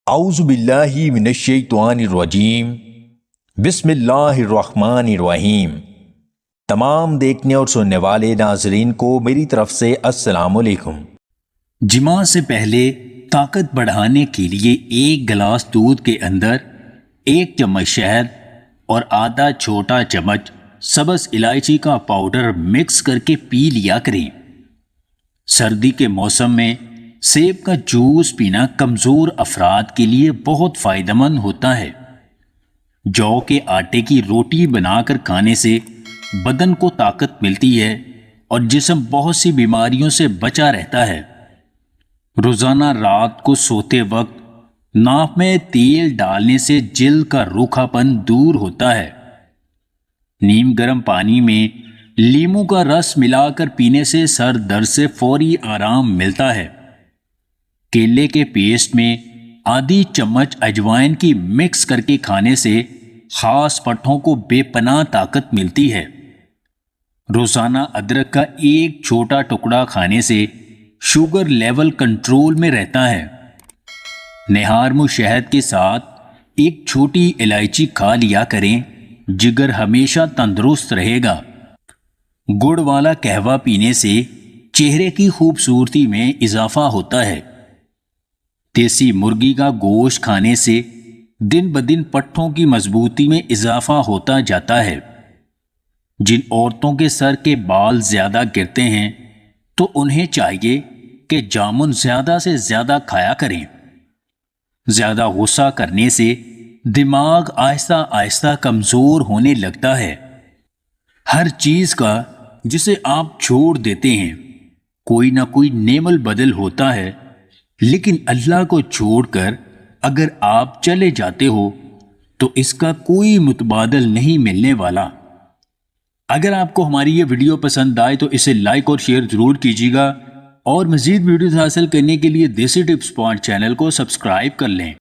اعوذ باللہ من الشیطان الرجیم بسم اللہ الرحمن الرحیم۔ تمام دیکھنے اور سننے والے ناظرین کو میری طرف سے السلام علیکم۔ جماع سے پہلے طاقت بڑھانے کے لیے ایک گلاس دودھ کے اندر 1 چمچ شہد اور آدھا چھوٹا چمچ سبز الائچی کا پاؤڈر مکس کر کے پی لیا کریں۔ سردی کے موسم میں سیب کا جوس پینا کمزور افراد کے لیے بہت فائدہ مند ہوتا ہے۔ جو کے آٹے کی روٹی بنا کر کھانے سے بدن کو طاقت ملتی ہے اور جسم بہت سی بیماریوں سے بچا رہتا ہے۔ روزانہ رات کو سوتے وقت ناک میں تیل ڈالنے سے جلد کا روکھا پن دور ہوتا ہے۔ نیم گرم پانی میں لیموں کا رس ملا کر پینے سے سر درد سے فوری آرام ملتا ہے۔ کیلے کے پیسٹ میں آدھی چمچ اجوائن کی مکس کر کے کھانے سے خاص پٹھوں کو بے پناہ طاقت ملتی ہے۔ روزانہ ادرک کا ایک چھوٹا ٹکڑا کھانے سے شوگر لیول کنٹرول میں رہتا ہے۔ نہار منہ شہد کے ساتھ ایک چھوٹی الائچی کھا لیا کریں، جگر ہمیشہ تندرست رہے گا۔ گڑ والا قہوہ پینے سے چہرے کی خوبصورتی میں اضافہ ہوتا ہے۔ دیسی مرغی کا گوشت کھانے سے دن بدن پٹھوں کی مضبوطی میں اضافہ ہوتا جاتا ہے۔ جن عورتوں کے سر کے بال زیادہ گرتے ہیں تو انہیں چاہیے کہ جامن زیادہ سے زیادہ کھایا کریں۔ زیادہ غصہ کرنے سے دماغ آہستہ آہستہ کمزور ہونے لگتا ہے۔ ہر چیز کا جسے آپ چھوڑ دیتے ہیں کوئی نہ کوئی نعم البدل ہوتا ہے، لیکن اللہ کو چھوڑ کر اگر آپ چلے جاتے ہو تو اس کا کوئی متبادل نہیں ملنے والا۔ اگر آپ کو ہماری یہ ویڈیو پسند آئے تو اسے لائک اور شیئر ضرور کیجیے گا، اور مزید ویڈیوز حاصل کرنے کے لیے دیسی ٹپس پوائنٹ چینل کو سبسکرائب کر لیں۔